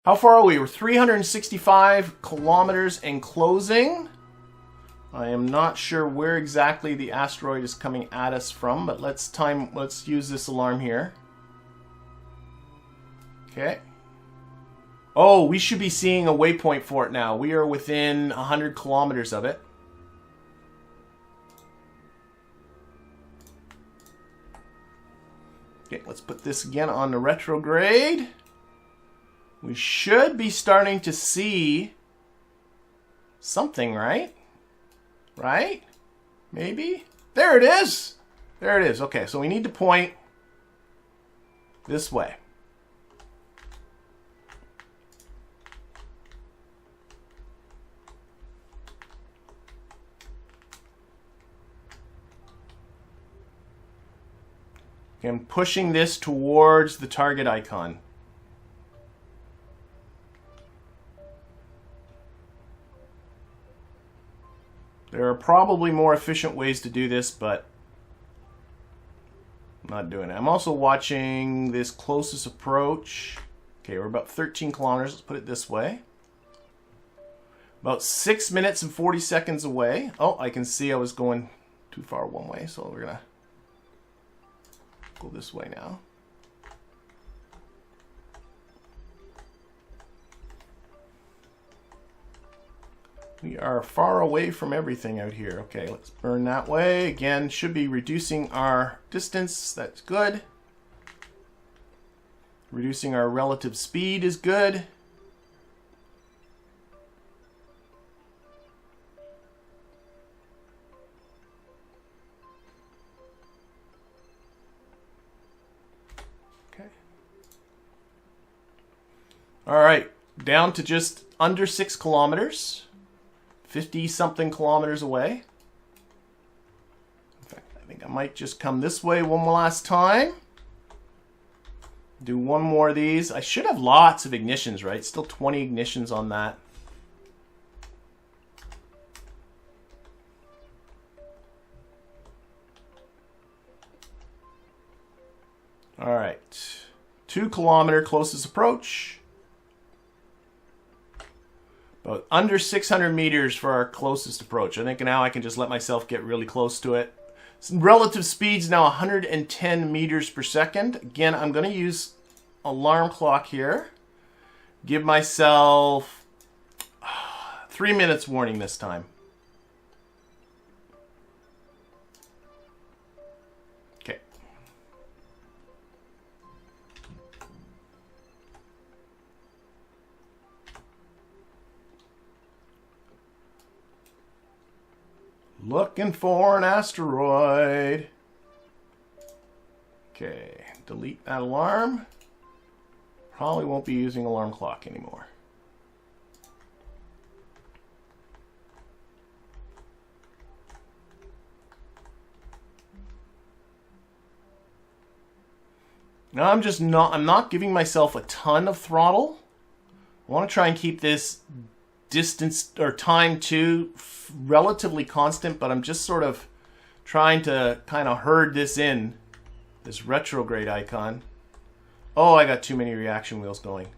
How far are we? We're 365 kilometers and closing. I am not sure where exactly the asteroid is coming at us from, but let's use this alarm here. Okay. Oh, we should be seeing a waypoint for it now. We are within 100 kilometers of it. Okay, let's put this again on the retrograde. We should be starting to see something, right? Right? Maybe? There it is! There it is. Okay, so we need to point this way. Okay, I'm pushing this towards the target icon. There are probably more efficient ways to do this, but I'm not doing it. I'm also watching this closest approach. Okay, we're about 13 kilometers. Let's put it this way. About 6 minutes and 40 seconds away. Oh, I can see I was going too far one way, so we're going to go this way now. We are far away from everything out here. Okay, let's burn that way. Again, should be reducing our distance. That's good. Reducing our relative speed is good. Okay. All right, down to just under 6 kilometers. 50-something kilometers away. In fact, I think I might just come this way one last time. Do one more of these. I should have lots of ignitions, right? Still 20 ignitions on that. All right. 2 kilometer closest approach. About under 600 meters for our closest approach. I think now I can just let myself get really close to it. Relative speed's now 110 meters per second. Again, I'm going to use alarm clock here. Give myself 3 minutes warning this time. Okay. Looking for an asteroid. Okay, delete that alarm. Probably won't be using alarm clock anymore. Now I'm not giving myself a ton of throttle. I want to try and keep this distance or time to relatively constant, but I'm just sort of trying to kind of herd this in, this retrograde icon. Oh, I got too many reaction wheels going.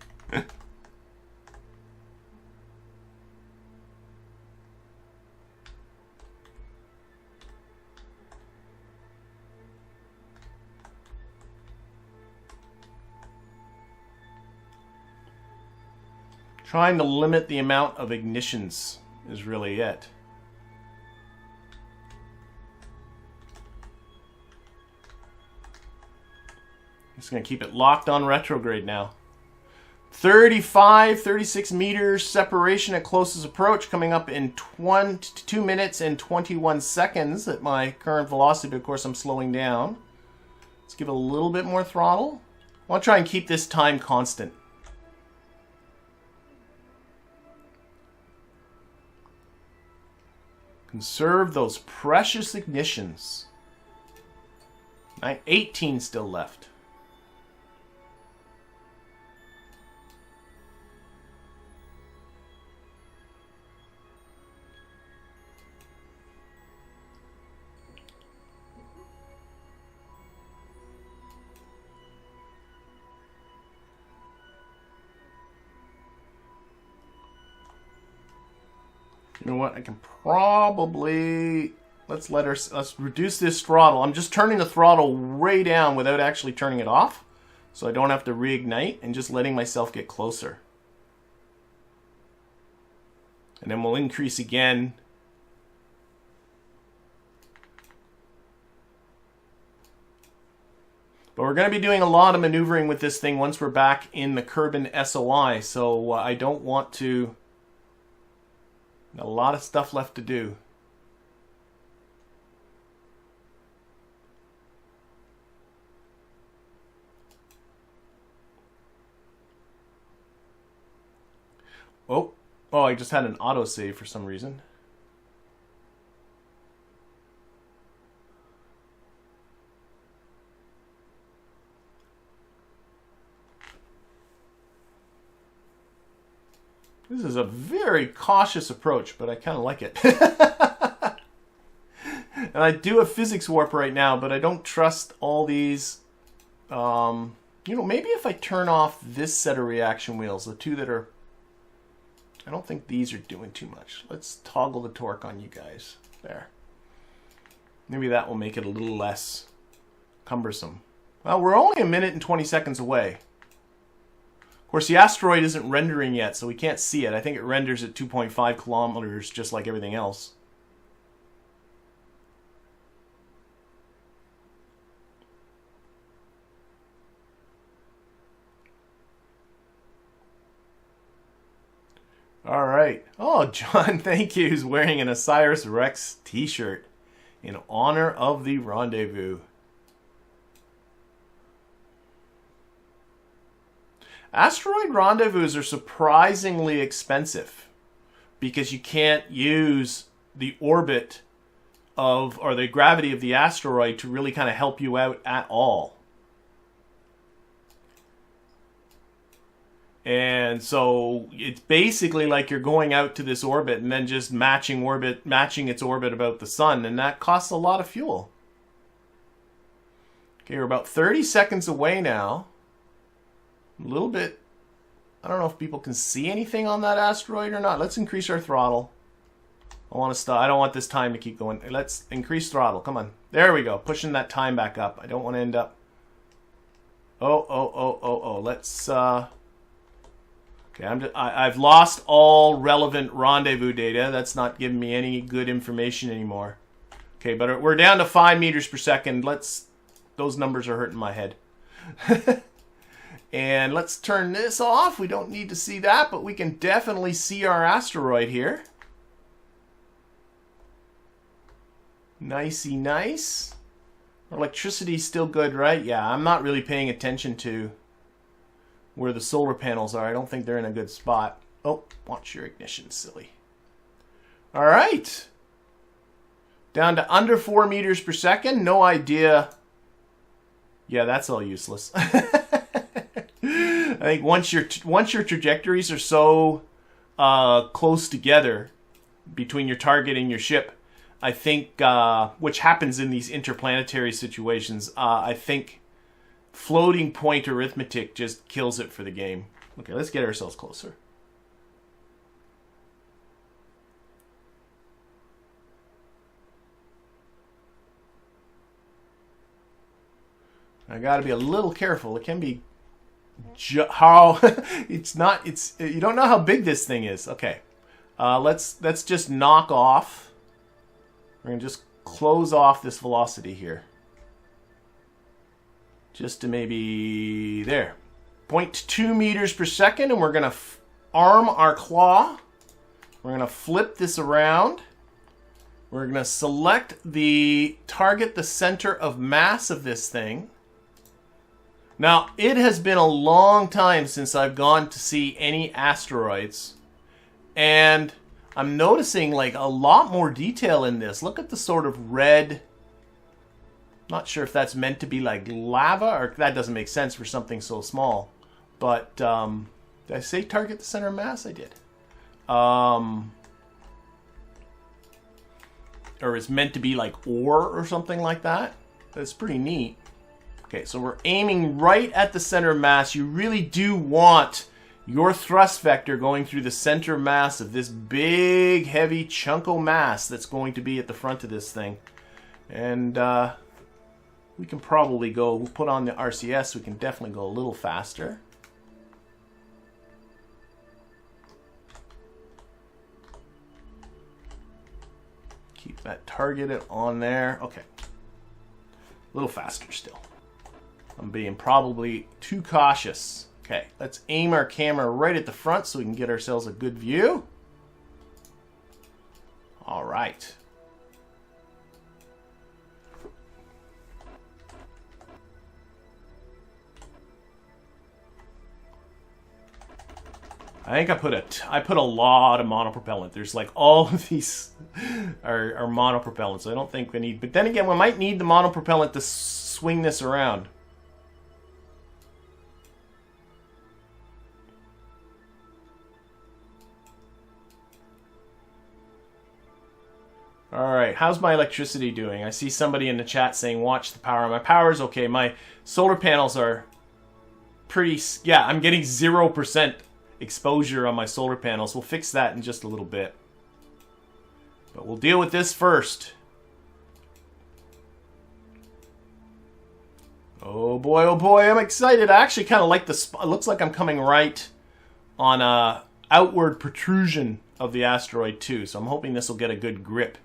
Trying to limit the amount of ignitions is really it. Just going to keep it locked on retrograde now. 36 meters separation at closest approach, coming up in 2 minutes and 21 seconds at my current velocity. Of course, I'm slowing down. Let's give it a little bit more throttle. I want to try and keep this time constant. Conserve those precious ignitions. 18 still left. You know what? I can probably... Let's reduce this throttle. I'm just turning the throttle way down without actually turning it off. So I don't have to reignite, and just letting myself get closer. And then we'll increase again. But we're going to be doing a lot of maneuvering with this thing once we're back in the Kerbin SOI. So I don't want to... A lot of stuff left to do. Oh, I just had an autosave for some reason. This is a very cautious approach, but I kind of like it. And I do a physics warp right now, but I don't trust all these. You know, maybe if I turn off this set of reaction wheels, the two that are... I don't think these are doing too much. Let's toggle the torque on you guys. There. Maybe that will make it a little less cumbersome. Well, we're only 1 minute and 20 seconds away. Of course, the asteroid isn't rendering yet, so we can't see it. I think it renders at 2.5 kilometers, just like everything else. All right. Oh, John, thank you. He's wearing an Osiris Rex t-shirt in honor of the rendezvous. Asteroid rendezvous are surprisingly expensive because you can't use the orbit of, or the gravity of the asteroid to really kind of help you out at all. And so it's basically like you're going out to this orbit and then just matching its orbit about the sun, and that costs a lot of fuel. Okay, we're about 30 seconds away now. A little bit. I don't know if people can see anything on that asteroid or not. Let's increase our throttle. I want to stop. I don't want this time to keep going. Let's increase throttle. Come on. There we go. Pushing that time back up. I don't want to end up. Oh. Let's. Okay, I've lost all relevant rendezvous data. That's not giving me any good information anymore. Okay, but we're down to 5 meters per second. Those numbers are hurting my head. And let's turn this off. We don't need to see that, but we can definitely see our asteroid here. Nicey nice. Our electricity's still good, right? Yeah, I'm not really paying attention to where the solar panels are. I don't think they're in a good spot. Oh, watch your ignition, silly. All right. Down to under 4 meters per second. No idea. Yeah, that's all useless. I think once your trajectories are so close together between your target and your ship, I think, which happens in these interplanetary situations, I think floating point arithmetic just kills it for the game. Okay, let's get ourselves closer. I got to be a little careful. It can be it's not. You don't know how big this thing is. Okay, let's just knock off. We're gonna just close off this velocity here, just to maybe there, 0.2 meters per second, and we're gonna arm our claw. We're gonna flip this around. We're gonna select the target, the center of mass of this thing. Now, it has been a long time since I've gone to see any asteroids, and I'm noticing like a lot more detail in this. Look at the sort of red, not sure if that's meant to be like lava, or that doesn't make sense for something so small. But, did I say target the center of mass? I did. Or it's meant to be like ore or something like that. That's pretty neat. Okay, so we're aiming right at the center of mass. You really do want your thrust vector going through the center mass of this big, heavy chunko mass that's going to be at the front of this thing. And we can probably go, we'll put on the RCS, we can definitely go a little faster. Keep that targeted on there. Okay. A little faster still. I'm being probably too cautious. Okay, let's aim our camera right at the front so we can get ourselves a good view. All right. I think I put a lot of monopropellant. There's like all of these are monopropellant, so I don't think we need. But then again, we might need the monopropellant to swing this around. All right, how's my electricity doing? I see somebody in the chat saying watch the power. My power is okay. My solar panels are pretty. Yeah, I'm getting 0% exposure on my solar panels. We'll fix that in just a little bit. But we'll deal with this first. Oh boy, I'm excited. I actually kind of like the it looks like I'm coming right on a outward protrusion of the asteroid too. So I'm hoping this will get a good grip.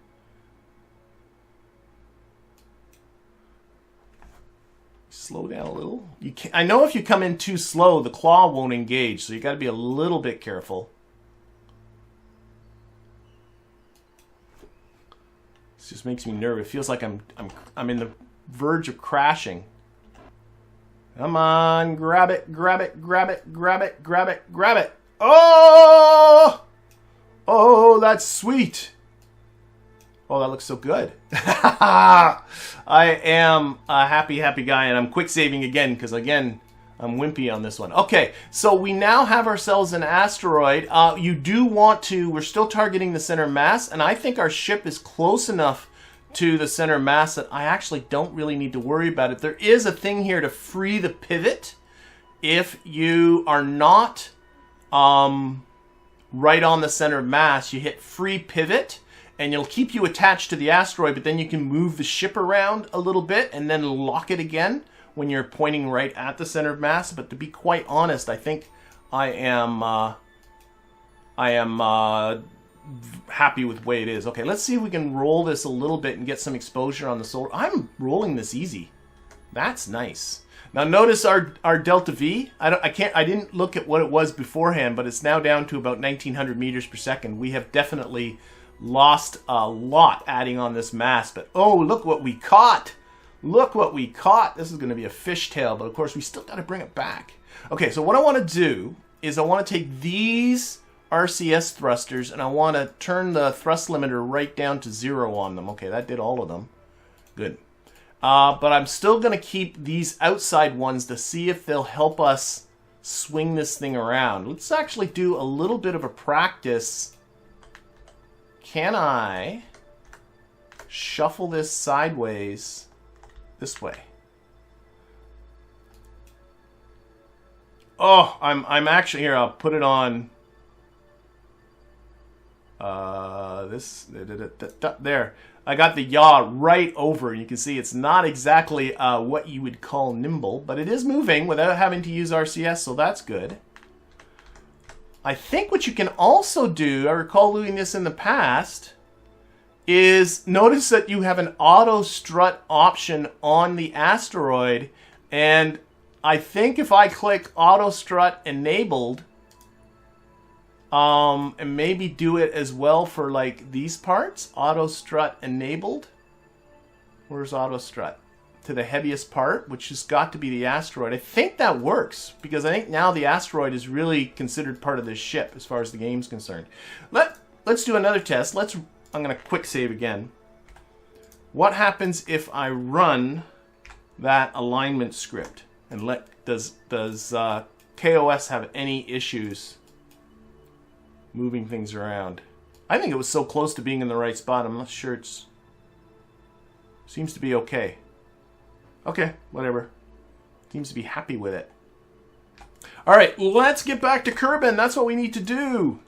Slow down a little. You can, I know if you come in too slow, the claw won't engage, so you got to be a little bit careful. This just makes me nervous. It feels like I'm in the verge of crashing. Come on, grab it, grab it, grab it, grab it, grab it, grab it. Oh! Oh, that's sweet. Oh, that looks so good. I am a happy guy, and I'm quick saving again, because again, I'm wimpy on this one. Okay, so we now have ourselves an asteroid. You do want to, we're still targeting the center mass, and I think our ship is close enough to the center mass that I actually don't really need to worry about it. There is a thing here to free the pivot. If you are not right on the center mass, you hit free pivot, and it'll keep you attached to the asteroid, but then you can move the ship around a little bit and then lock it again when you're pointing right at the center of mass. But to be quite honest, I think I am happy with the way it is. Okay, let's see if we can roll this a little bit and get some exposure on the solar. I'm rolling this easy. That's nice. Now notice our delta V. I didn't look at what it was beforehand, but it's now down to about 1900 meters per second. We have definitely lost a lot adding on this mass, but oh, look what we caught. Look what we caught. This is going to be a fishtail, but of course we still got to bring it back. Okay, so what I want to do is I want to take these RCS thrusters and I want to turn the thrust limiter right down to 0 on them. Okay, that did all of them. Good. But I'm still going to keep these outside ones to see if they'll help us swing this thing around. Let's actually do a little bit of a practice. Can I shuffle this sideways this way? Oh, I'm actually here. I'll put it on there. I got the yaw right over. You can see it's not exactly what you would call nimble, but it is moving without having to use RCS, so that's good. I think what you can also do, I recall doing this in the past, is notice that you have an auto strut option on the asteroid, and I think if I click auto strut enabled, and maybe do it as well for like these parts, auto strut enabled. Where's auto strut? To the heaviest part, which has got to be the asteroid. I think that works, because I think now the asteroid is really considered part of this ship as far as the game's concerned. Let's do another test. I'm going to quick save again. What happens if I run that alignment script and does KOS have any issues moving things around? I think it was so close to being in the right spot. I'm not sure it's seems to be okay. Okay, whatever. Seems to be happy with it. All right, let's get back to Kerbin. That's what we need to do.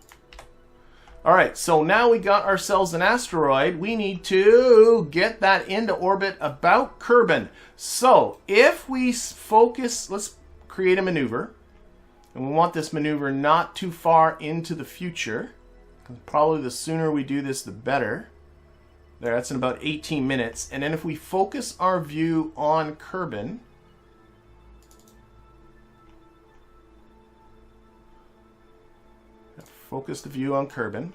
All right, so now we got ourselves an asteroid. We need to get that into orbit about Kerbin. So if we focus, let's create a maneuver. And we want this maneuver not too far into the future. Probably the sooner we do this, the better. There, that's in about 18 minutes. And then if we focus our view on Kerbin, focus the view on Kerbin.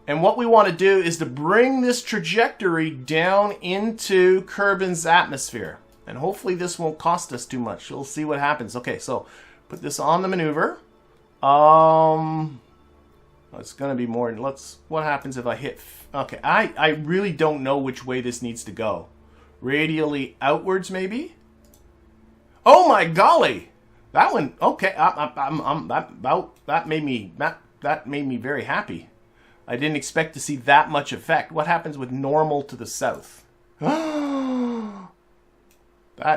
And what we want to do is to bring this trajectory down into Kerbin's atmosphere. And hopefully this won't cost us too much. We'll see what happens. Okay, so put this on the maneuver. It's going to be more. What happens if I hit... Okay, I really don't know which way this needs to go. Radially outwards, maybe? Oh my golly! That one, okay, that made me very happy. I didn't expect to see that much effect. What happens with normal to the south? That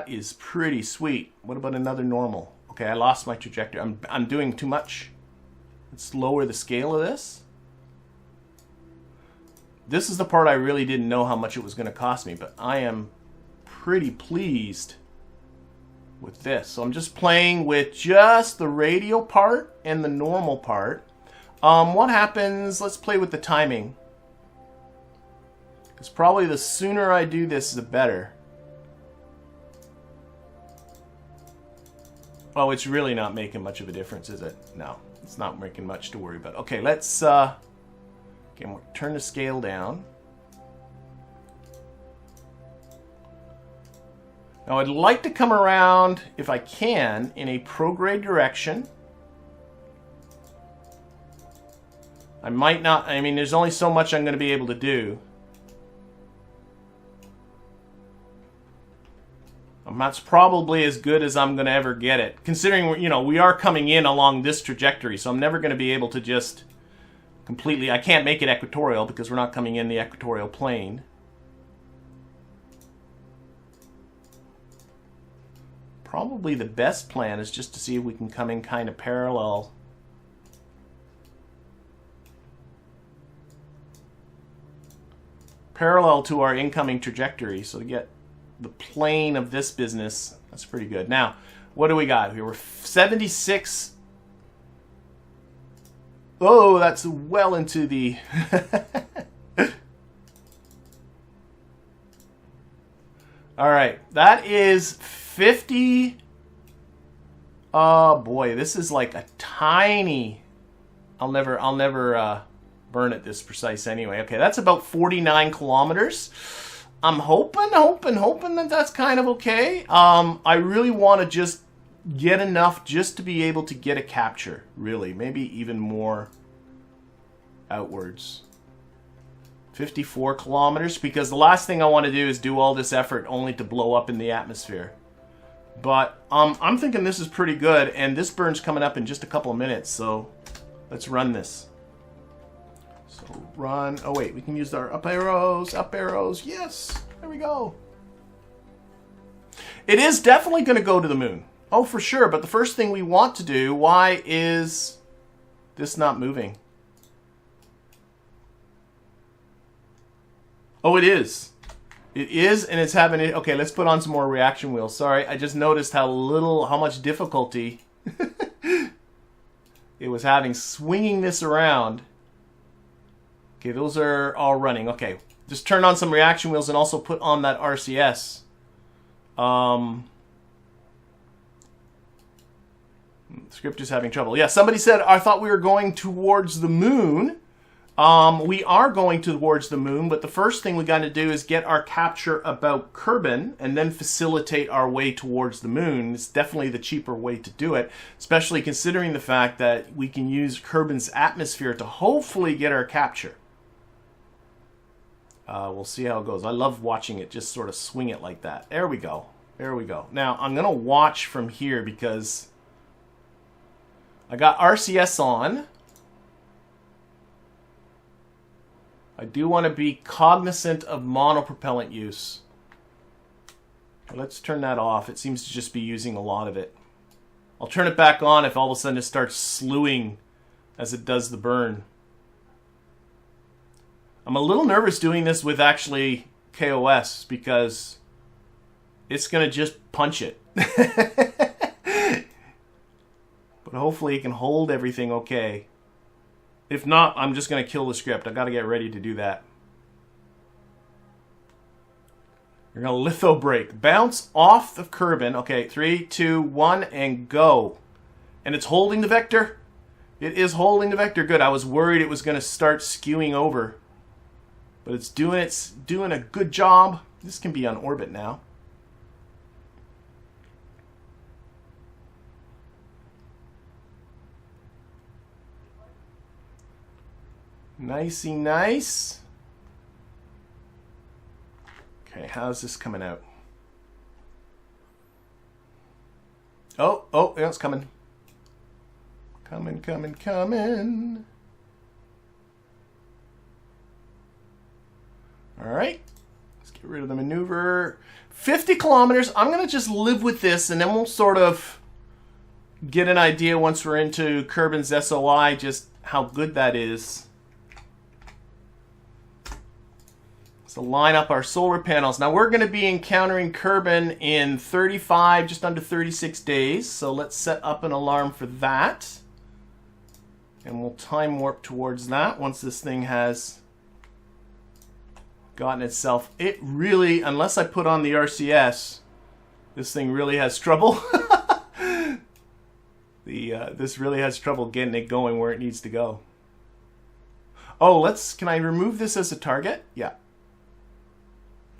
is pretty sweet. What about another normal? Okay, I lost my trajectory. I'm doing too much. Let's lower the scale of this. This is the part I really didn't know how much it was going to cost me, but I am pretty pleased with this. So I'm just playing with just the radial part and the normal part. What happens? Let's play with the timing. Because probably the sooner I do this, the better. Oh, it's really not making much of a difference, is it? No, it's not making much to worry about. Okay, let's okay, we'll turn the scale down. Now I'd like to come around, if I can, in a prograde direction. I might not, I mean, there's only so much I'm going to be able to do. That's probably as good as I'm going to ever get it. Considering, you know, we are coming in along this trajectory, so I'm never going to be able to just completely... I can't make it equatorial because we're not coming in the equatorial plane. Probably the best plan is just to see if we can come in kind of parallel. Parallel to our incoming trajectory, so to get the plane of this business. That's pretty good. Now, what do we got? We were 76. Oh, that's well into the... All right, that is 50. Oh boy, this is like a tiny... I'll never burn it this precise anyway. Okay, that's about 49 kilometers. I'm hoping that that's kind of okay. I really want to just get enough just to be able to get a capture, really. Maybe even more outwards. 54 kilometers, because the last thing I want to do is do all this effort only to blow up in the atmosphere. But I'm thinking this is pretty good, and this burn's coming up in just a couple of minutes, so let's run this. So run, oh wait, we can use our up arrows, yes, there we go. It is definitely going to go to the moon. Oh, for sure, but the first thing we want to do, why is this not moving? Oh, it is. It is, and it's having it. Okay, let's put on some more reaction wheels. Sorry, I just noticed how much difficulty it was having swinging this around. Okay, those are all running. Okay, just turn on some reaction wheels and also put on that RCS. The script is having trouble. Yeah, somebody said, I thought we were going towards the moon. We are going towards the moon, but the first thing we got to do is get our capture about Kerbin and then facilitate our way towards the moon. It's definitely the cheaper way to do it, especially considering the fact that we can use Kerbin's atmosphere to hopefully get our capture. We'll see how it goes. I love watching it just sort of swing it like that. There we go. There we go. Now, I'm going to watch from here because I got RCS on. I do want to be cognizant of monopropellant use. Let's turn that off. It seems to just be using a lot of it. I'll turn it back on if all of a sudden it starts slewing as it does the burn. I'm a little nervous doing this with actually KOS because it's going to just punch it. But hopefully it can hold everything okay. If not, I'm just going to kill the script. I've got to get ready to do that. We're going to litho brake. Bounce off the Kerbin. Okay, 3, 2, 1, and go. And it's holding the vector. It is holding the vector. Good. I was worried it was going to start skewing over. But it's doing a good job. This can be on orbit now. Nicey nice. Okay, how's this coming out? Oh, yeah, it's coming. Coming. All right, let's get rid of the maneuver. 50 kilometers. I'm going to just live with this, and then we'll sort of get an idea once we're into Kerbin's SOI just how good that is. So line up our solar panels. Now we're going to be encountering Kerbin in 35, just under 36 days. So let's set up an alarm for that. And we'll time warp towards that once this thing has gotten itself. It really, unless I put on the RCS, this thing really has trouble. This really has trouble getting it going where it needs to go. Oh, can I remove this as a target? Yeah.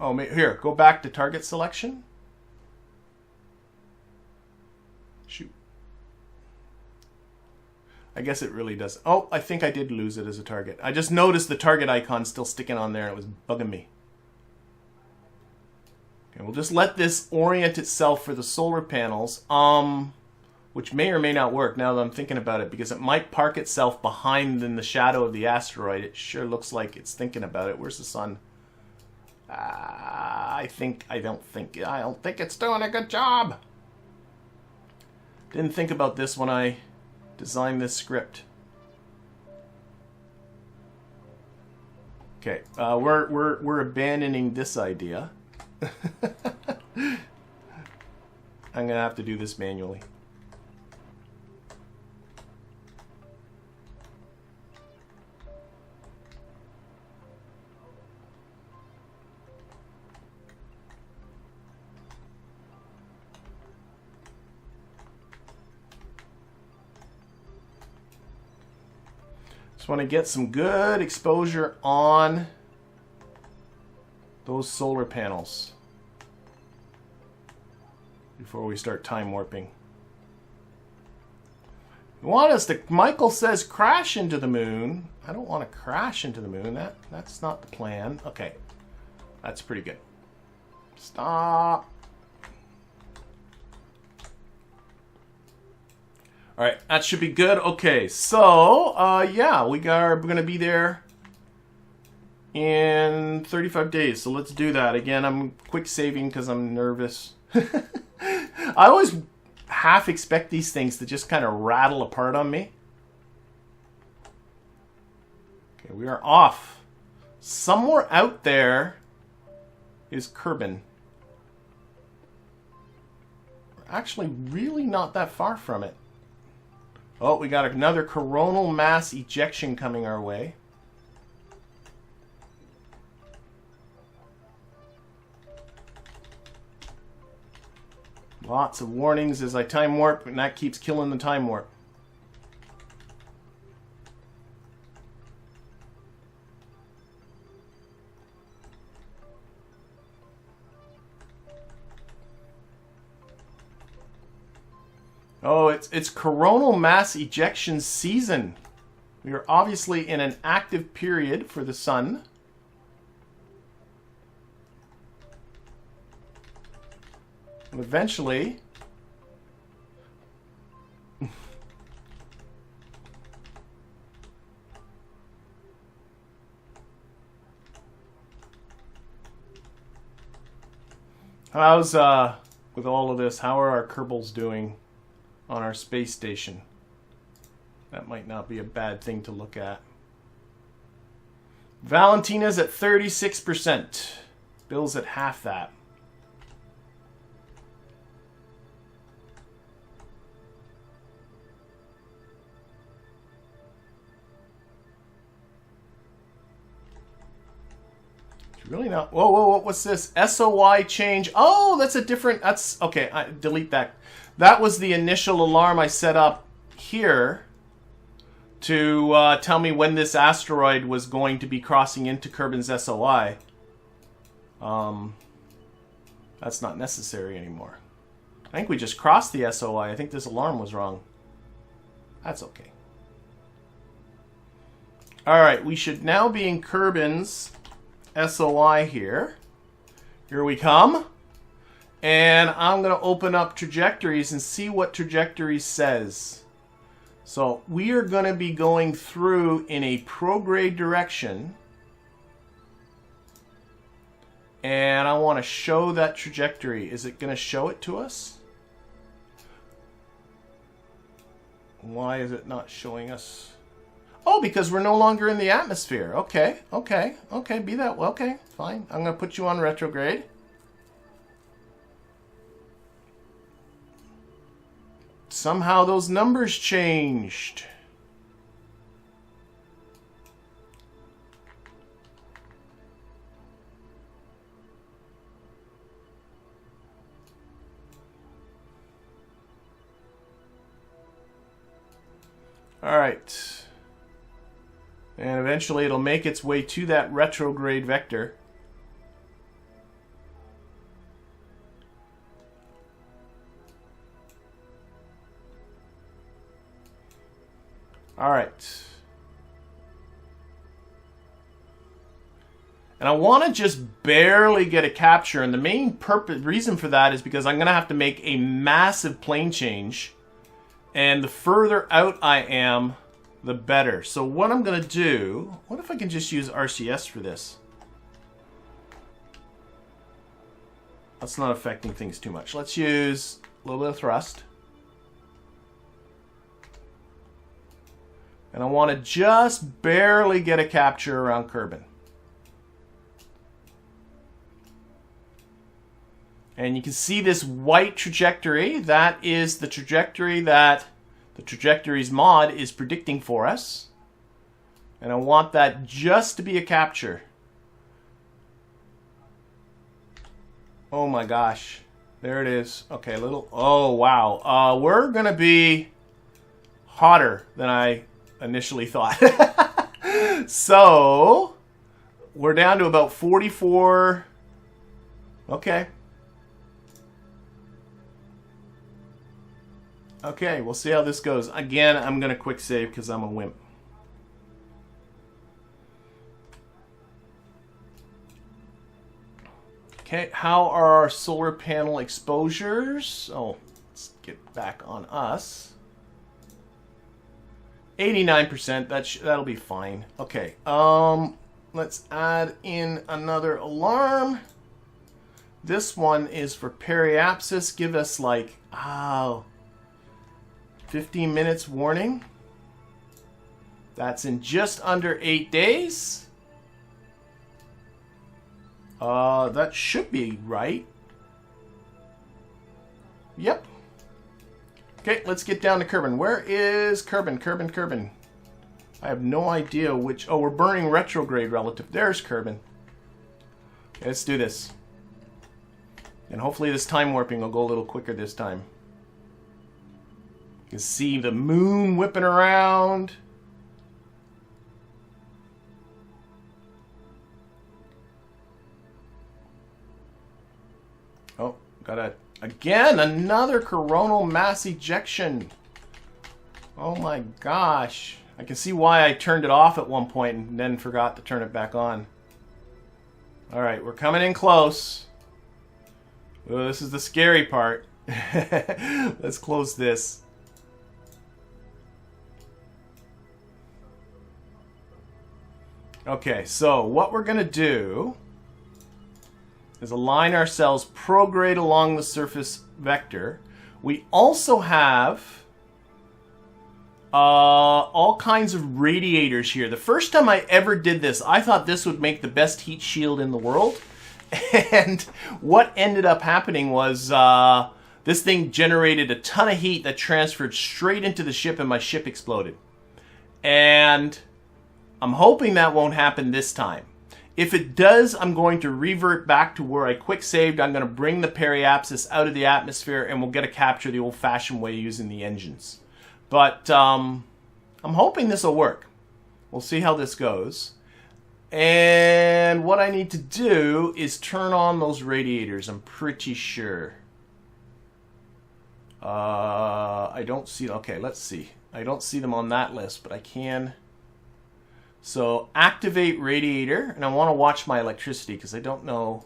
Oh, here, go back to target selection. Shoot. I guess it really does. Oh, I think I did lose it as a target. I just noticed the target icon still sticking on there. It was bugging me. Okay, we'll just let this orient itself for the solar panels, which may or may not work now that I'm thinking about it, because it might park itself behind in the shadow of the asteroid. It sure looks like it's thinking about it. Where's the sun? I don't think it's doing a good job. Didn't think about this when I designed this script. Okay, we're abandoning this idea. I'm gonna have to do this manually. Just want to get some good exposure on those solar panels before we start time warping. You want us to, Michael says, crash into the moon. I don't want to crash into the moon. That's not the plan. Okay, that's pretty good. Stop. All right, that should be good. Okay, so yeah, we're gonna be there in 35 days. So let's do that. Again, I'm quick saving because I'm nervous. I always half expect these things to just kind of rattle apart on me. Okay, we are off. Somewhere out there is Kerbin. We're actually really not that far from it. Oh, we got another coronal mass ejection coming our way. Lots of warnings as I time warp, and that keeps killing the time warp. Oh, it's coronal mass ejection season. We are obviously in an active period for the sun. And eventually, how's with all of this? How are our Kerbals doing on our space station. That might not be a bad thing to look at. Valentina's at 36%. Bill's at half that. Really not. Whoa, whoa, whoa, what's this? SOI change. Oh, that's a different. That's okay. Delete that. That was the initial alarm I set up here to tell me when this asteroid was going to be crossing into Kerbin's SOI. That's not necessary anymore. I think we just crossed the SOI. I think this alarm was wrong. That's okay. All right, we should now be in Kerbin's SOI here. Here we come. And I'm going to open up trajectories and see what trajectory says. So we are going to be going through in a prograde direction. And I want to show that trajectory. Is it going to show it to us? Why is it not showing us? Oh, because we're no longer in the atmosphere. Okay, okay, okay, be that. Okay, fine. I'm going to put you on retrograde. Somehow those numbers changed. All right. And eventually it'll make its way to that retrograde vector. All right. And I want to just barely get a capture. And the main reason for that is because I'm going to have to make a massive plane change. And the further out I am, the better. So what I'm going to do, what if I can just use RCS for this? That's not affecting things too much. Let's use a little bit of thrust. And I want to just barely get a capture around Kerbin. And you can see this white trajectory. That is the trajectory that the trajectories mod is predicting for us. And I want that just to be a capture. Oh my gosh. There it is. Okay, a little. Oh, wow. We're going to be hotter than I initially thought. So, we're down to about 44. Okay. Okay, we'll see how this goes. Again, I'm going to quick save because I'm a wimp. Okay, how are our solar panel exposures? Oh, let's get back on us. 89%, that'll be fine. Okay, let's add in another alarm. This one is for periapsis. Give us like, 15 minutes warning. That's in just under 8 days. That should be right. Yep. Okay, let's get down to Kerbin. Where is Kerbin? Kerbin. I have no idea which. Oh, we're burning retrograde relative. There's Kerbin. Okay, let's do this. And hopefully this time warping will go a little quicker this time. You can see the moon whipping around. Oh, got again, another coronal mass ejection. Oh my gosh. I can see why I turned it off at one point and then forgot to turn it back on. All right, we're coming in close. Oh, this is the scary part. Let's close this. Okay, so what we're going to do is align ourselves prograde along the surface vector. We also have All kinds of radiators here. The first time I ever did this, I thought this would make the best heat shield in the world. And what ended up happening was this thing generated a ton of heat that transferred straight into the ship, and my ship exploded. And I'm hoping that won't happen this time. If it does, I'm going to revert back to where I quick saved. I'm going to bring the periapsis out of the atmosphere, and we'll get a capture the old-fashioned way using the engines. But I'm hoping this will work. We'll see how this goes. And what I need to do is turn on those radiators, I'm pretty sure. I don't see... Okay, let's see. I don't see them on that list, but I can... So, activate radiator, and I want to watch my electricity because I don't know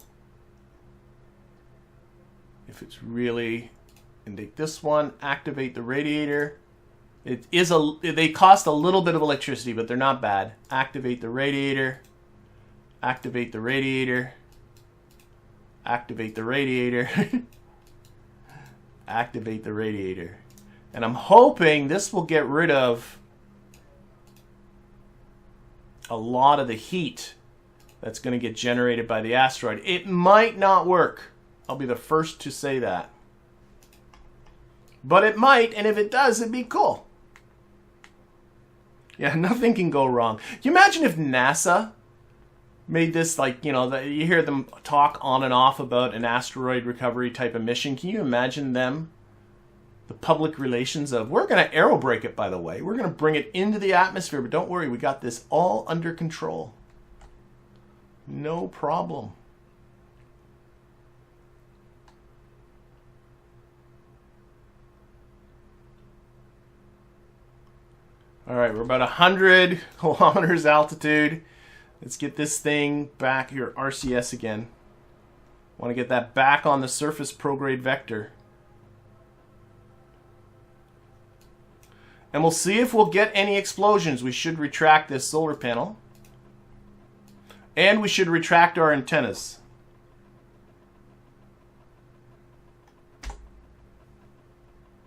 if it's really... And take this one, activate the radiator. It is they cost a little bit of electricity, but they're not bad. Activate the radiator. Activate the radiator. Activate the radiator. Activate the radiator. And I'm hoping this will get rid of a lot of the heat that's going to get generated by the asteroid. It might not work. I'll be the first to say that. But it might, and if it does, it'd be cool. Yeah, nothing can go wrong. Can you imagine if NASA made this, like, you know, you hear them talk on and off about an asteroid recovery type of mission. Can you imagine them, the public relations of, we're going to aerobrake it, by the way. We're going to bring it into the atmosphere, but don't worry, we got this all under control. No problem. All right, we're about 100 kilometers altitude. Let's get this thing back here, RCS again. Want to get that back on the surface prograde vector. And we'll see if we'll get any explosions. We should retract this solar panel. And we should retract our antennas.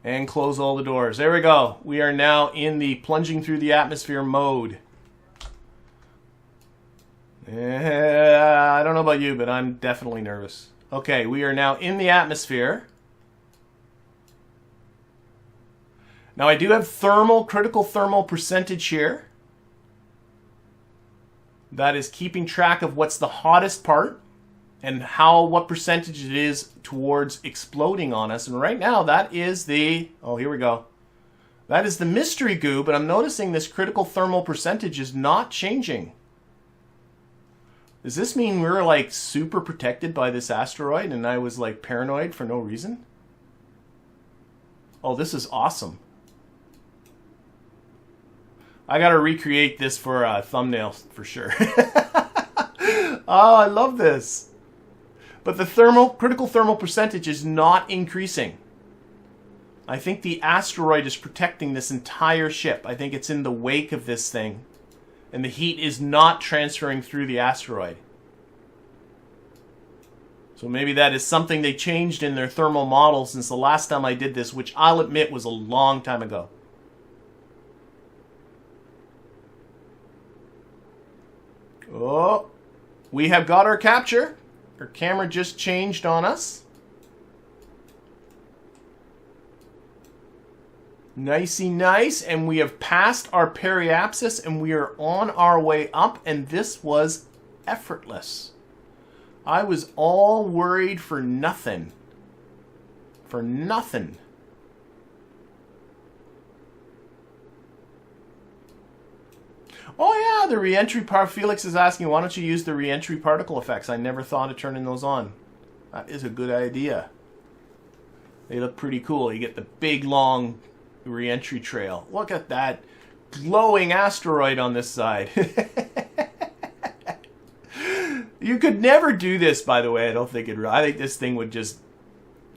And close all the doors. There we go. We are now in the plunging through the atmosphere mode. I don't know about you, but I'm definitely nervous. Okay, we are now in the atmosphere. Now I do have critical thermal percentage here. That is keeping track of what's the hottest part and what percentage it is towards exploding on us. And right now that is the, oh, here we go. That is the mystery goo, but I'm noticing this critical thermal percentage is not changing. Does this mean we're like super protected by this asteroid and I was like paranoid for no reason? Oh, this is awesome. I gotta recreate this for a thumbnail for sure. Oh, I love this. But the critical thermal percentage is not increasing. I think the asteroid is protecting this entire ship. I think it's in the wake of this thing. And the heat is not transferring through the asteroid. So maybe that is something they changed in their thermal model since the last time I did this, which I'll admit was a long time ago. Oh, we have got our capture. Our camera just changed on us. Nicey nice, and we have passed our periapsis and we are on our way up, and this was effortless. I was all worried for nothing. For nothing. Oh yeah, the re-entry part. Felix is asking, why don't you use the re-entry particle effects? I never thought of turning those on. That is a good idea. They look pretty cool. You get the big long re-entry trail. Look at that glowing asteroid on this side. You could never do this, by the way. I don't think I think this thing would just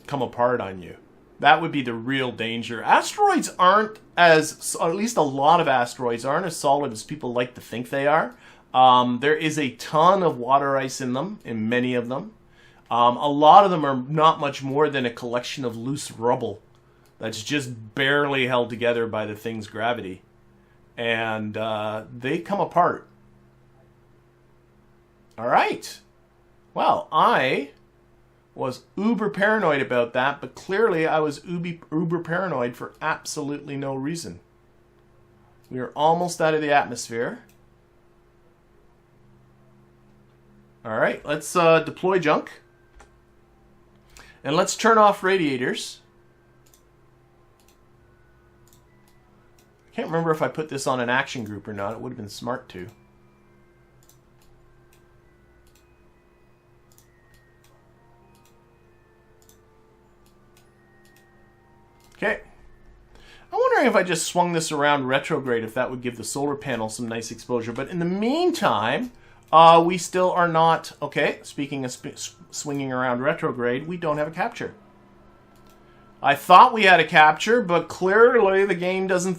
come apart on you. That would be the real danger. Asteroids aren't as, or at least a lot of asteroids aren't as solid as people like to think they are. There is a ton of water ice in them, in many of them. A lot of them are not much more than a collection of loose rubble that's just barely held together by the thing's gravity. And they come apart. All right. Well, I was uber paranoid about that, but clearly I was uber paranoid for absolutely no reason. We are almost out of the atmosphere. All right, let's deploy junk. And let's turn off radiators. I can't remember if I put this on an action group or not. It would have been smart to. Okay. I'm wondering if I just swung this around retrograde, if that would give the solar panel some nice exposure. But in the meantime, we still are not... Okay, speaking of swinging around retrograde, we don't have a capture. I thought we had a capture, but clearly the game doesn't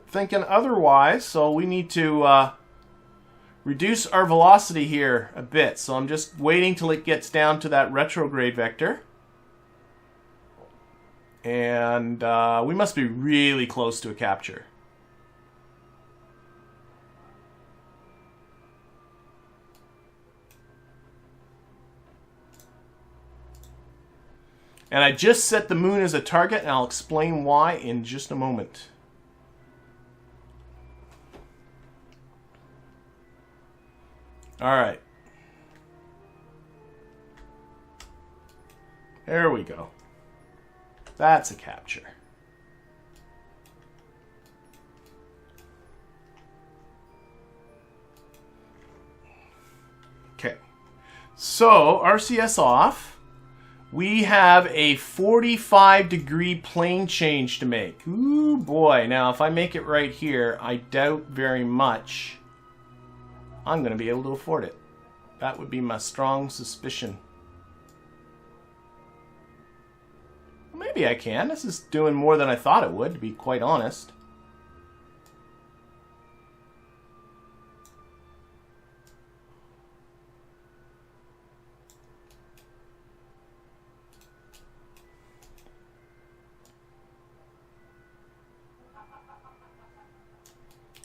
thinking otherwise. So we need to reduce our velocity here a bit. So I'm just waiting till it gets down to that retrograde vector. And we must be really close to a capture. And I just set the moon as a target, and I'll explain why in just a moment. All right. There we go. That's a capture. Okay. So, RCS off. We have a 45-degree plane change to make. Ooh, boy. Now, if I make it right here, I doubt very much I'm going to be able to afford it. That would be my strong suspicion. Maybe I can. This is doing more than I thought it would, to be quite honest.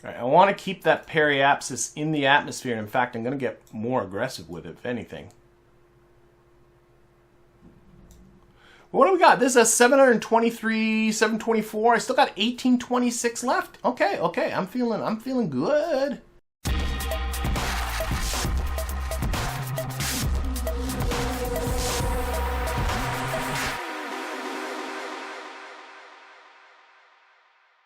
All right, I want to keep that periapsis in the atmosphere. In fact, I'm going to get more aggressive with it, if anything. What do we got? This is a 723, 724. I still got 1826 left. Okay, okay. I'm feeling good.